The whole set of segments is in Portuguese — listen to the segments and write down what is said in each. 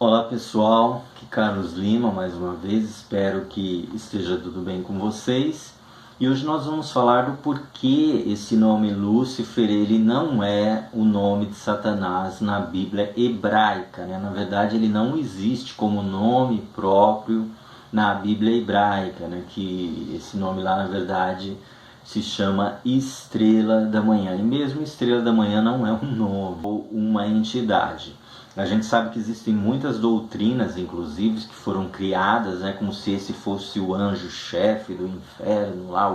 Olá pessoal, aqui Carlos Lima mais uma vez, espero que esteja tudo bem com vocês. E hoje nós vamos falar do porquê esse nome Lúcifer ele não é o nome de Satanás na Bíblia hebraica, né? Na verdade ele não existe como nome próprio na Bíblia hebraica, né? Que esse nome lá na verdade se chama Estrela da Manhã, e mesmo Estrela da Manhã não é um nome ou uma entidade. A gente sabe que existem muitas doutrinas, inclusive, que foram criadas, né, como se esse fosse o anjo-chefe do inferno, lá,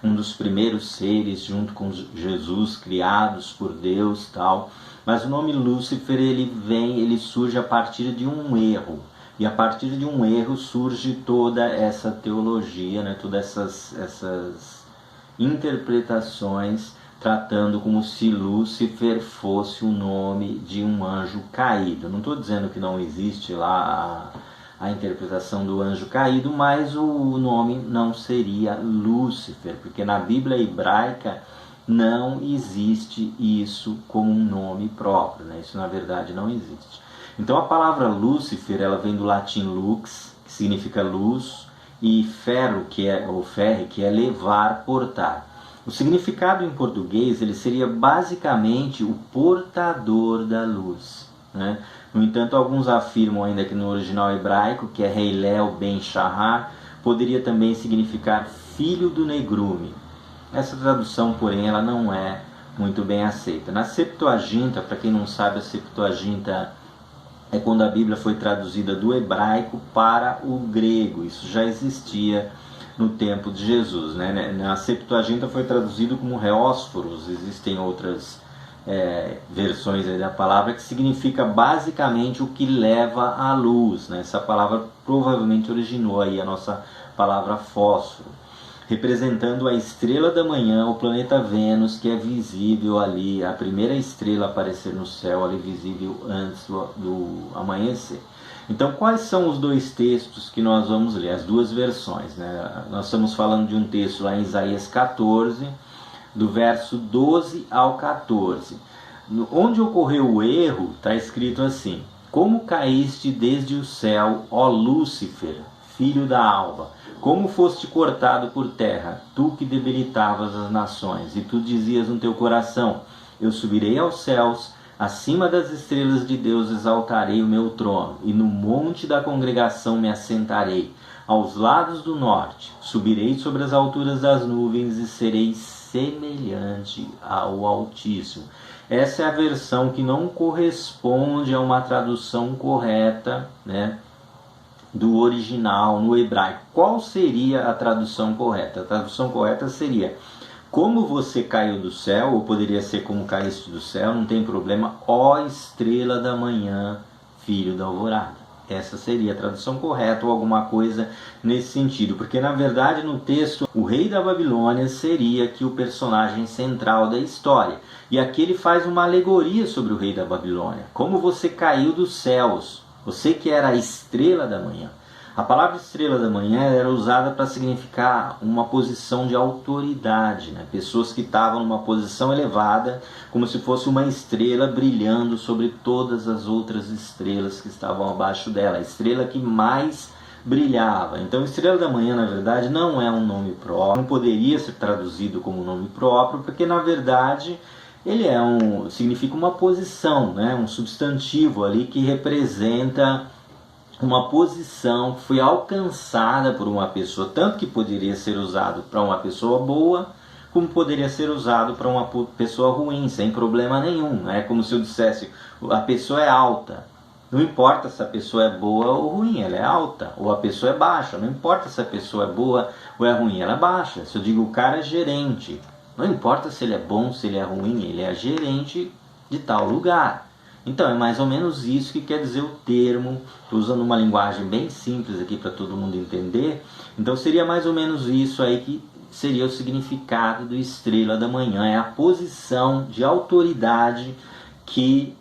um dos primeiros seres, junto com Jesus, criados por Deus, tal. Mas o nome Lúcifer, ele surge a partir de um erro. E a partir de um erro surge toda essa teologia, né, todas essas interpretações, tratando como se Lúcifer fosse o nome de um anjo caído. Não estou dizendo que não existe lá a interpretação do anjo caído, mas o nome não seria Lúcifer, porque na Bíblia hebraica não existe isso como um nome próprio, né? Isso na verdade não existe. Então a palavra Lúcifer, ela vem do latim lux, que significa luz, e ferro, ou ferre, que é levar, portar. O significado em português ele seria basicamente o portador da luz, né? No entanto, alguns afirmam ainda que no original hebraico, que é Heilel ben Shahar, poderia também significar filho do negrume. Essa tradução, porém, ela não é muito bem aceita. Na Septuaginta, para quem não sabe, a Septuaginta é quando a Bíblia foi traduzida do hebraico para o grego. Isso já existia no tempo de Jesus, né? Na Septuaginta foi traduzido como Reósforos. Existem outras versões aí da palavra que significa basicamente o que leva à luz, né? Essa palavra provavelmente originou aí a nossa palavra fósforo, representando a estrela da manhã, o planeta Vênus, que é visível ali, a primeira estrela a aparecer no céu, ali visível antes do amanhecer. Então, quais são os dois textos que nós vamos ler? As duas versões, né? Nós estamos falando de um texto lá em Isaías 14, do verso 12 ao 14. Onde ocorreu o erro, está escrito assim: como caíste desde o céu, ó Lúcifer, filho da alva, como foste cortado por terra, tu que debilitavas as nações, e tu dizias no teu coração: eu subirei aos céus, acima das estrelas de Deus exaltarei o meu trono, e no monte da congregação me assentarei, aos lados do norte, subirei sobre as alturas das nuvens e serei semelhante ao Altíssimo. Essa é a versão que não corresponde a uma tradução correta, né, do original no hebraico. Qual seria a tradução correta? A tradução correta seria: como você caiu do céu, ou poderia ser como caíste do céu, não tem problema, ó estrela da manhã, filho da alvorada. Essa seria a tradução correta, ou alguma coisa nesse sentido, porque na verdade no texto o rei da Babilônia seria aqui o personagem central da história, e aqui ele faz uma alegoria sobre o rei da Babilônia. Como você caiu dos céus, você que era a estrela da manhã. A palavra estrela da manhã era usada para significar uma posição de autoridade, né? Pessoas que estavam numa posição elevada, como se fosse uma estrela brilhando sobre todas as outras estrelas que estavam abaixo dela, a estrela que mais brilhava. Então, estrela da manhã, na verdade, não é um nome próprio, não poderia ser traduzido como nome próprio, porque na verdade ele significa uma posição, né? Um substantivo ali que representa uma posição que foi alcançada por uma pessoa, tanto que poderia ser usado para uma pessoa boa, como poderia ser usado para uma pessoa ruim, sem problema nenhum. É como se eu dissesse: a pessoa é alta, não importa se a pessoa é boa ou ruim, ela é alta. Ou a pessoa é baixa, não importa se a pessoa é boa ou é ruim, ela é baixa. Se eu digo o cara é gerente, não importa se ele é bom, se ele é ruim, ele é gerente de tal lugar. Então é mais ou menos isso que quer dizer o termo. Estou usando uma linguagem bem simples aqui para todo mundo entender. Então seria mais ou menos isso aí que seria o significado do estrela da manhã. É a posição de autoridade que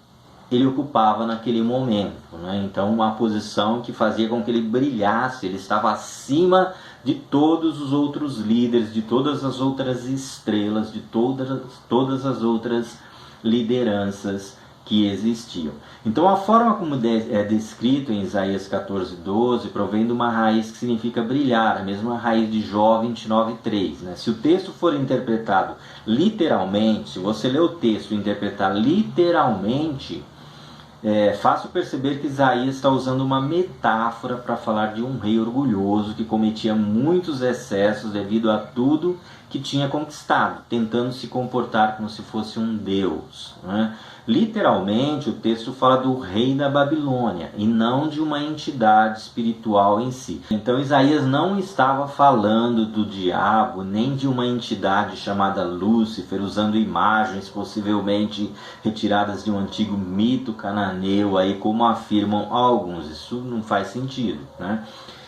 ele ocupava naquele momento, né? Então uma posição que fazia com que ele brilhasse, ele estava acima de todos os outros líderes, de todas as outras estrelas, de todas as outras lideranças que existiam. Então a forma como é descrito em Isaías 14:12 provém de uma raiz que significa brilhar, a mesma raiz de Jó 29:3. Né? Se o texto for interpretado literalmente, se você ler o texto e interpretar literalmente, é fácil perceber que Isaías está usando uma metáfora para falar de um rei orgulhoso que cometia muitos excessos devido a tudo que tinha conquistado, tentando se comportar como se fosse um deus. Né? Literalmente, o texto fala do rei da Babilônia e não de uma entidade espiritual em si. Então Isaías não estava falando do diabo, nem de uma entidade chamada Lúcifer, usando imagens possivelmente retiradas de um antigo mito cananeu, aí, como afirmam alguns. Isso não faz sentido. Né?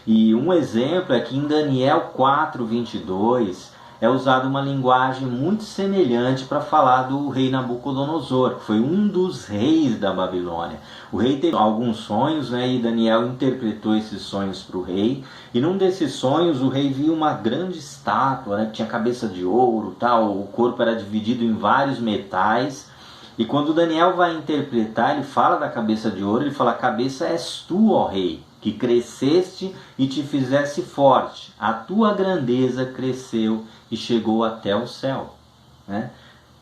E um exemplo é que em Daniel 4:22, é usada uma linguagem muito semelhante para falar do rei Nabucodonosor, que foi um dos reis da Babilônia. O rei teve alguns sonhos, né, e Daniel interpretou esses sonhos para o rei. E num desses sonhos, o rei viu uma grande estátua, né, que tinha cabeça de ouro, tal, o corpo era dividido em vários metais. E quando Daniel vai interpretar, ele fala da cabeça de ouro, ele fala: "A cabeça és tu, ó rei, que cresceste e te fizesse forte. A tua grandeza cresceu e chegou até o céu." Né?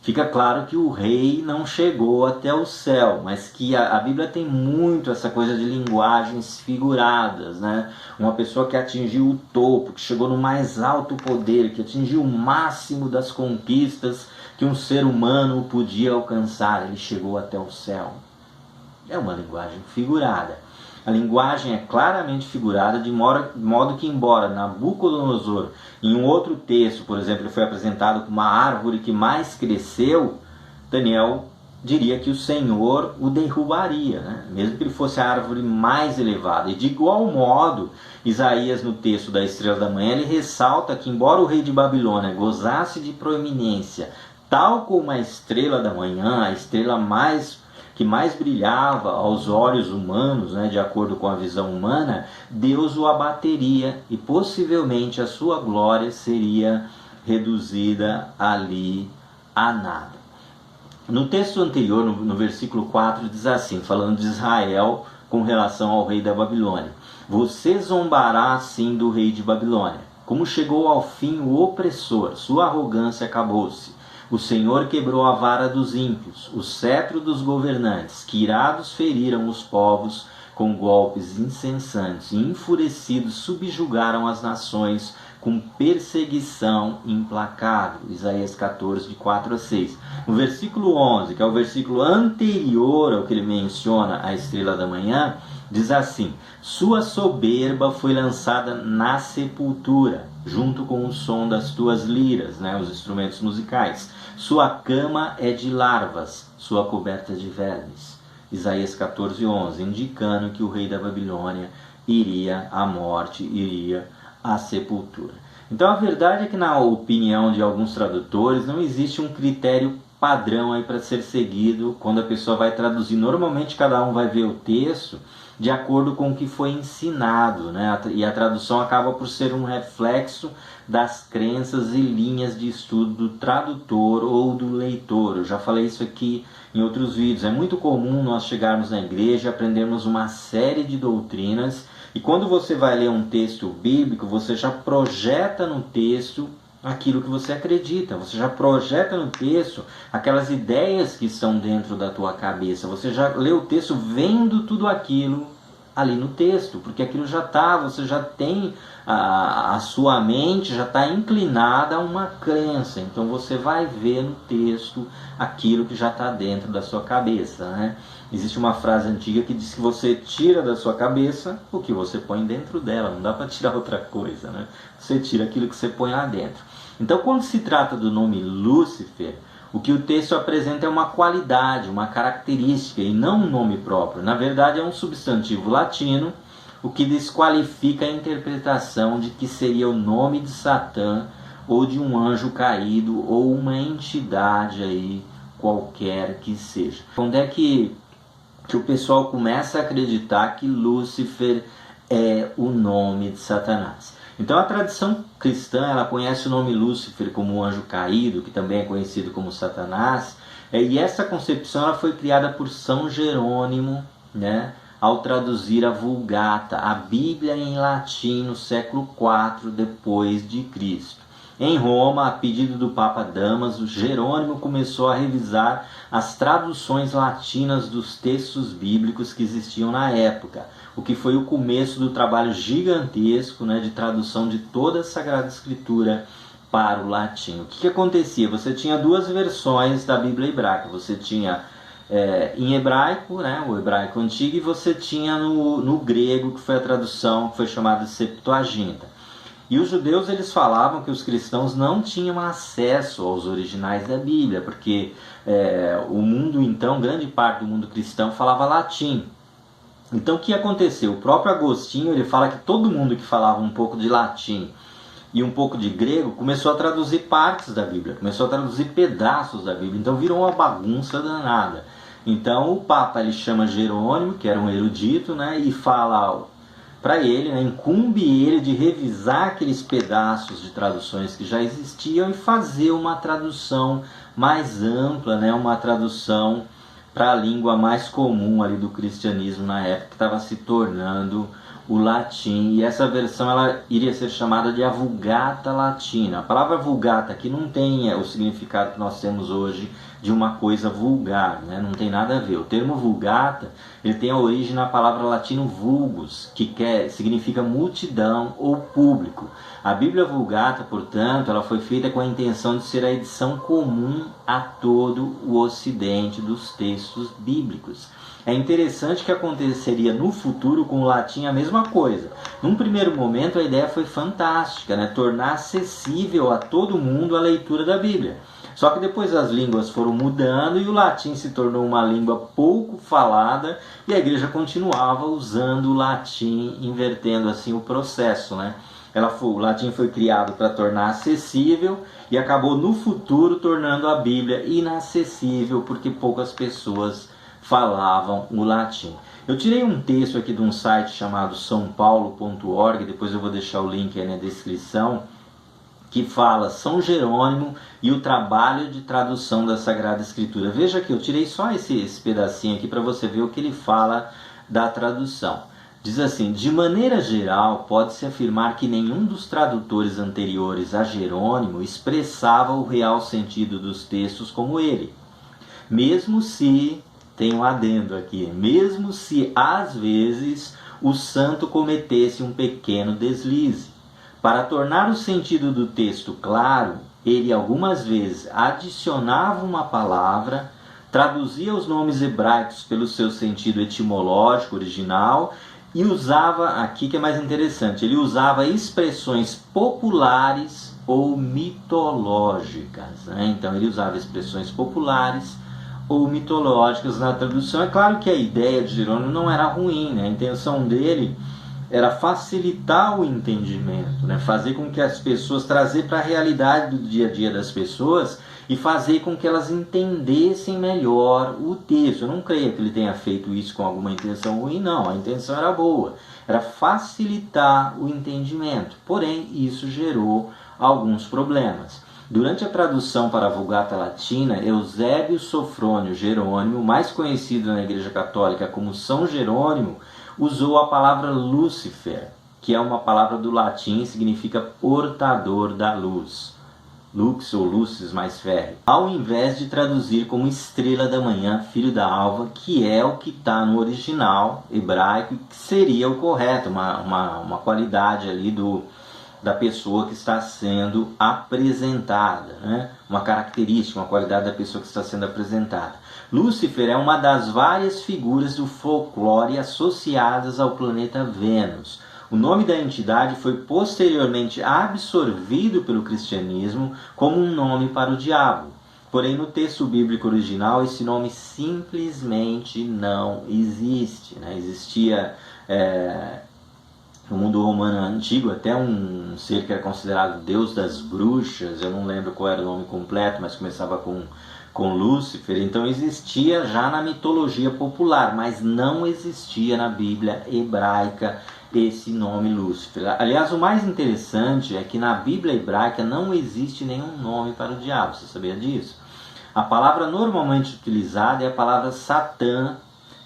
Fica claro que o rei não chegou até o céu, mas que a Bíblia tem muito essa coisa de linguagens figuradas. Né? Uma pessoa que atingiu o topo, que chegou no mais alto poder, que atingiu o máximo das conquistas que um ser humano podia alcançar, ele chegou até o céu. É uma linguagem figurada. A linguagem é claramente figurada, de modo que, embora Nabucodonosor, em um outro texto, por exemplo, ele foi apresentado como uma árvore que mais cresceu, Daniel diria que o Senhor o derrubaria, né? Mesmo que ele fosse a árvore mais elevada. E de igual modo, Isaías, no texto da Estrela da Manhã, ele ressalta que, embora o rei de Babilônia gozasse de proeminência, tal como a estrela da manhã, a estrela que mais brilhava aos olhos humanos, né, de acordo com a visão humana, Deus o abateria e possivelmente a sua glória seria reduzida ali a nada. No texto anterior, no versículo 4, diz assim, falando de Israel com relação ao rei da Babilônia: "Você zombará assim do rei de Babilônia. Como chegou ao fim o opressor, sua arrogância acabou-se. O Senhor quebrou a vara dos ímpios, o cetro dos governantes, que irados feriram os povos com golpes incessantes, e enfurecidos subjugaram as nações com perseguição implacável." Isaías 14, de 4 a 6. No versículo 11, que é o versículo anterior ao que ele menciona a estrela da manhã, diz assim: "Sua soberba foi lançada na sepultura, junto com o som das tuas liras", né, os instrumentos musicais. "Sua cama é de larvas, sua coberta de vermes." Isaías 14:11, indicando que o rei da Babilônia iria à morte, iria à sepultura. Então a verdade é que, na opinião de alguns tradutores, não existe um critério padrão aí para ser seguido quando a pessoa vai traduzir. Normalmente cada um vai ver o texto de acordo com o que foi ensinado, né? E a tradução acaba por ser um reflexo das crenças e linhas de estudo do tradutor ou do leitor. Eu já falei isso aqui em outros vídeos. É muito comum nós chegarmos na igreja e aprendermos uma série de doutrinas, e quando você vai ler um texto bíblico, você já projeta no texto aquilo que você acredita, você já projeta no texto aquelas ideias que estão dentro da tua cabeça, você já lê o texto vendo tudo aquilo ali no texto, porque aquilo já está, você já tem, a sua mente já está inclinada a uma crença, então você vai ver no texto aquilo que já está dentro da sua cabeça. Né? Existe uma frase antiga que diz que você tira da sua cabeça o que você põe dentro dela, não dá para tirar outra coisa, né? Você tira aquilo que você põe lá dentro. Então, quando se trata do nome Lúcifer, o que o texto apresenta é uma qualidade, uma característica, e não um nome próprio. Na verdade, é um substantivo latino, o que desqualifica a interpretação de que seria o nome de Satã, ou de um anjo caído, ou uma entidade aí, qualquer que seja. Onde é que o pessoal começa a acreditar que Lúcifer é o nome de Satanás? Então a tradição cristã, ela conhece o nome Lúcifer como um anjo caído, que também é conhecido como Satanás, E essa concepção ela foi criada por São Jerônimo, né, ao traduzir a Vulgata, a Bíblia em latim, no século IV depois de Cristo. Em Roma, a pedido do Papa Damaso, Jerônimo começou a revisar as traduções latinas dos textos bíblicos que existiam na época, o que foi o começo do trabalho gigantesco, né, de tradução de toda a Sagrada Escritura para o latim. O que acontecia? Você tinha duas versões da Bíblia hebraica. Você tinha em hebraico, né, o hebraico antigo, e você tinha no grego, que foi a tradução que foi chamada de Septuaginta. E os judeus eles falavam que os cristãos não tinham acesso aos originais da Bíblia, porque o mundo, então, grande parte do mundo cristão falava latim. Então o que aconteceu? O próprio Agostinho ele fala que todo mundo que falava um pouco de latim e um pouco de grego começou a traduzir partes da Bíblia, começou a traduzir pedaços da Bíblia, então virou uma bagunça danada. Então o Papa ele chama Jerônimo, que era um erudito, né, e fala para ele, né, incumbe ele de revisar aqueles pedaços de traduções que já existiam e fazer uma tradução mais ampla, né, uma tradução para a língua mais comum ali do cristianismo na época, que estava se tornando o latim. E essa versão ela iria ser chamada de a Vulgata Latina. A palavra Vulgata aqui não tem o significado que nós temos hoje de uma coisa vulgar, né? Não tem nada a ver. O termo Vulgata ele tem a origem na palavra latino vulgus, que significa multidão ou público. A Bíblia Vulgata, portanto, ela foi feita com a intenção de ser a edição comum a todo o ocidente dos textos bíblicos. É interessante que aconteceria no futuro com o latim a mesma coisa. Num primeiro momento a ideia foi fantástica, né? Tornar acessível a todo mundo a leitura da Bíblia. Só que depois as línguas foram mudando e o latim se tornou uma língua pouco falada e a igreja continuava usando o latim, invertendo assim o processo, né? O latim foi criado para tornar acessível e acabou no futuro tornando a Bíblia inacessível porque poucas pessoas falavam o latim. Eu tirei um texto aqui de um site chamado saopaulo.org, depois eu vou deixar o link aí na descrição, que fala São Jerônimo e o trabalho de tradução da Sagrada Escritura. Veja que eu tirei só esse pedacinho aqui para você ver o que ele fala da tradução. Diz assim: de maneira geral, pode-se afirmar que nenhum dos tradutores anteriores a Jerônimo expressava o real sentido dos textos como ele. Mesmo se, tem um adendo aqui, mesmo se às vezes o santo cometesse um pequeno deslize. Para tornar o sentido do texto claro, ele algumas vezes adicionava uma palavra, traduzia os nomes hebraicos pelo seu sentido etimológico original e usava, aqui que é mais interessante, ele usava expressões populares ou mitológicas, né? Então ele usava expressões populares ou mitológicas na tradução. É claro que a ideia de Jerônimo não era ruim, né? A intenção dele era facilitar o entendimento, né? Fazer com que as pessoas, trazer para a realidade do dia a dia das pessoas e fazer com que elas entendessem melhor o texto. Eu não creio que ele tenha feito isso com alguma intenção ruim, não. A intenção era boa, era facilitar o entendimento. Porém, isso gerou alguns problemas. Durante a tradução para a Vulgata Latina, Eusébio Sofrônio Jerônimo, mais conhecido na Igreja Católica como São Jerônimo, usou a palavra Lúcifer, que é uma palavra do latim e significa portador da luz. Lux ou Lucis mais férreo. Ao invés de traduzir como estrela da manhã, filho da alva, que é o que está no original hebraico, que seria o correto, uma qualidade ali da pessoa que está sendo apresentada, né? Uma característica, uma qualidade da pessoa que está sendo apresentada. Lúcifer é uma das várias figuras do folclore associadas ao planeta Vênus. O nome da entidade foi posteriormente absorvido pelo cristianismo como um nome para o diabo. Porém, no texto bíblico original, esse nome simplesmente não existe, né? Existia no mundo romano antigo até um ser que era considerado deus das bruxas, eu não lembro qual era o nome completo, mas começava com Lúcifer. Então existia já na mitologia popular, mas não existia na Bíblia hebraica esse nome Lúcifer. Aliás, o mais interessante é que na Bíblia hebraica não existe nenhum nome para o diabo. Você sabia disso? A palavra normalmente utilizada é a palavra Satã,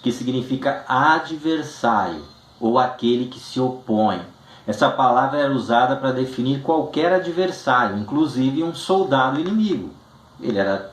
que significa adversário ou aquele que se opõe. Essa palavra era usada para definir qualquer adversário, inclusive um soldado inimigo. Ele era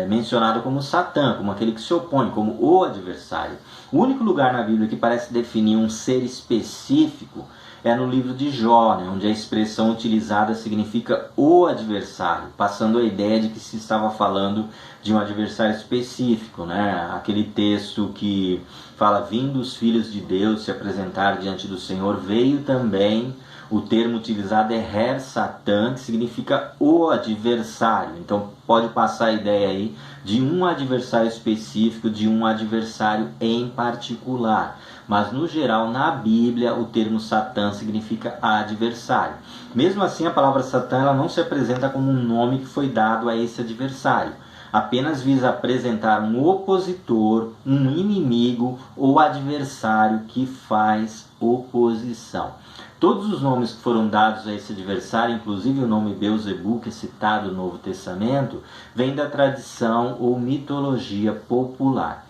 mencionado como Satã, como aquele que se opõe, como o adversário. O único lugar na Bíblia que parece definir um ser específico é no livro de Jó, né, onde a expressão utilizada significa o adversário, passando a ideia de que se estava falando de um adversário específico, né? Aquele texto que fala: vindo os filhos de Deus se apresentar diante do Senhor, veio também, o termo utilizado é Her Satã, que significa o adversário. Então pode passar a ideia aí de um adversário específico, de um adversário em particular. Mas no geral, na Bíblia, o termo Satã significa adversário. Mesmo assim, a palavra Satã ela não se apresenta como um nome que foi dado a esse adversário. Apenas visa apresentar um opositor, um inimigo ou adversário que faz oposição. Todos os nomes que foram dados a esse adversário, inclusive o nome Beuzebu, que é citado no Novo Testamento, vem da tradição ou mitologia popular.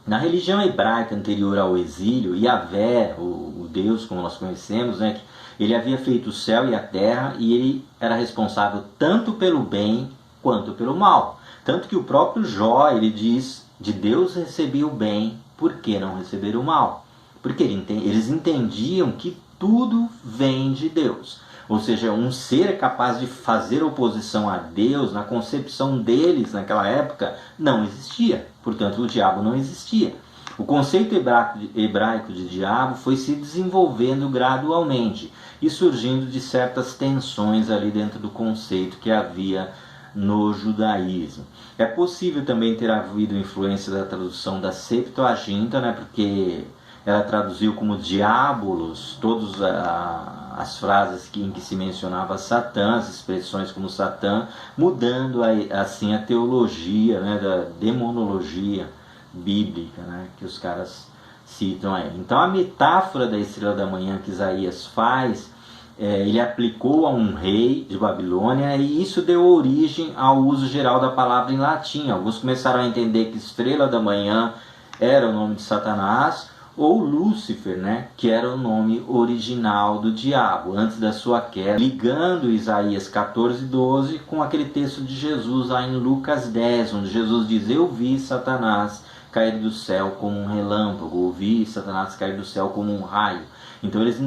Na religião hebraica anterior ao exílio, Yahvé, o Deus como nós conhecemos, né, ele havia feito o céu e a terra e ele era responsável tanto pelo bem quanto pelo mal. Tanto que o próprio Jó, ele diz: de Deus recebi o bem, por que não receber o mal? Porque eles entendiam que tudo vem de Deus. Ou seja, um ser capaz de fazer oposição a Deus, na concepção deles naquela época, não existia. Portanto, o diabo não existia. O conceito hebraico de diabo foi se desenvolvendo gradualmente e surgindo de certas tensões ali dentro do conceito que havia no judaísmo. É possível também ter havido influência da tradução da Septuaginta, né, porque ela traduziu como diabolos todas as frases em que se mencionava Satã, as expressões como Satã, mudando assim a teologia, né, da demonologia bíblica, né, que os caras citam aí. Então a metáfora da estrela da manhã que Isaías faz, ele aplicou a um rei de Babilônia e isso deu origem ao uso geral da palavra em latim. Alguns começaram a entender que estrela da manhã era o nome de Satanás, ou Lúcifer, né, que era o nome original do diabo, antes da sua queda, ligando Isaías 14:12 com aquele texto de Jesus lá em Lucas 10, onde Jesus diz: eu vi Satanás cair do céu como um relâmpago, ou vi Satanás cair do céu como um raio. Então eles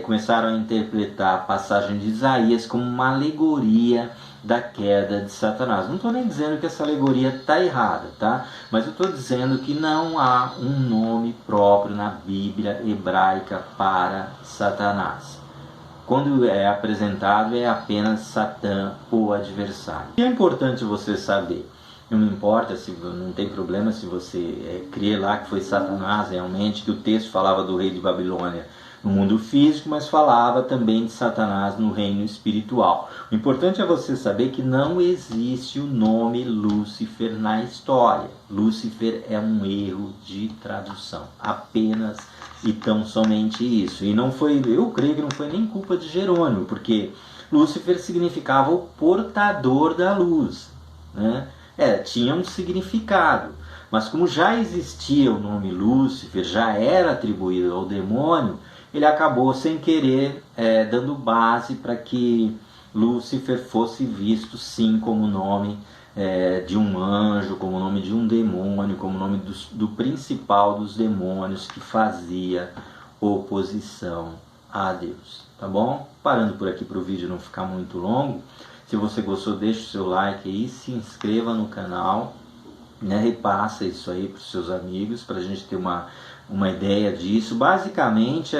começaram a interpretar a passagem de Isaías como uma alegoria da queda de Satanás. Não estou nem dizendo que essa alegoria está errada, tá? Mas eu estou dizendo que não há um nome próprio na Bíblia hebraica para Satanás. Quando é apresentado, é apenas Satã, o adversário. O que é importante você saber? Não importa, não tem problema se você crê lá que foi Satanás realmente, que o texto falava do rei de Babilônia no mundo físico, mas falava também de Satanás no reino espiritual. O importante é você saber que não existe o nome Lúcifer na história. Lúcifer é um erro de tradução, apenas e tão somente isso. E não foi, eu creio que não foi nem culpa de Jerônimo, porque Lúcifer significava o portador da luz, né? Tinha um significado, mas como já existia o nome Lúcifer, já era atribuído ao demônio, ele acabou sem querer dando base para que Lúcifer fosse visto sim como nome de um anjo, como nome de um demônio, como nome do principal dos demônios que fazia oposição a Deus. Tá bom? Parando por aqui para o vídeo não ficar muito longo. Se você gostou, deixe o seu like aí, se inscreva no canal, né, repassa isso aí para os seus amigos, para a gente ter uma ideia disso. Basicamente,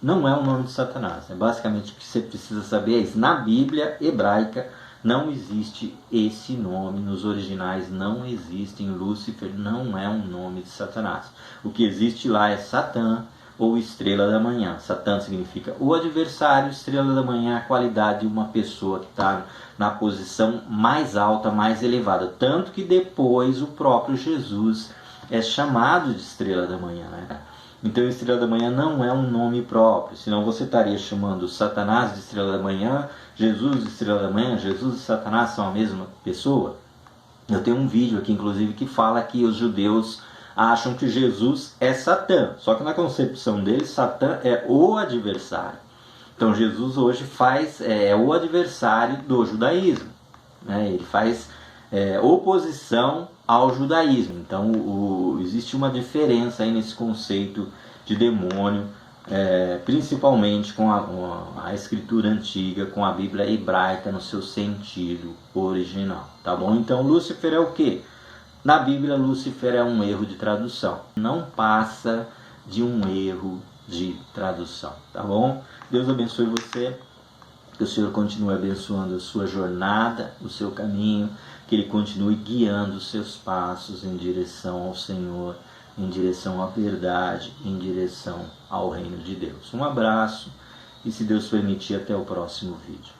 não é o nome de Satanás. Basicamente, o que você precisa saber é isso. Na Bíblia hebraica não existe esse nome, nos originais não existe, em Lúcifer não é um nome de Satanás. O que existe lá é Satã, ou estrela da manhã. Satã significa o adversário, estrela da manhã é a qualidade de uma pessoa que está na posição mais alta, mais elevada. Tanto que depois o próprio Jesus é chamado de estrela da manhã, né? Então estrela da manhã não é um nome próprio, senão você estaria chamando Satanás de estrela da manhã, Jesus de estrela da manhã. Jesus e Satanás são a mesma pessoa. Eu tenho um vídeo aqui, inclusive, que fala que os judeus acham que Jesus é Satã, só que na concepção deles, Satã é o adversário. Então Jesus hoje é o adversário do judaísmo, né? Ele faz oposição ao judaísmo. Então existe uma diferença aí nesse conceito de demônio, principalmente com a escritura antiga, com a Bíblia hebraica no seu sentido original, tá bom? Então Lúcifer é o quê? Na Bíblia, Lúcifer é um erro de tradução, não passa de um erro de tradução, tá bom? Deus abençoe você, que o Senhor continue abençoando a sua jornada, o seu caminho, que Ele continue guiando os seus passos em direção ao Senhor, em direção à verdade, em direção ao reino de Deus. Um abraço e, se Deus permitir, até o próximo vídeo.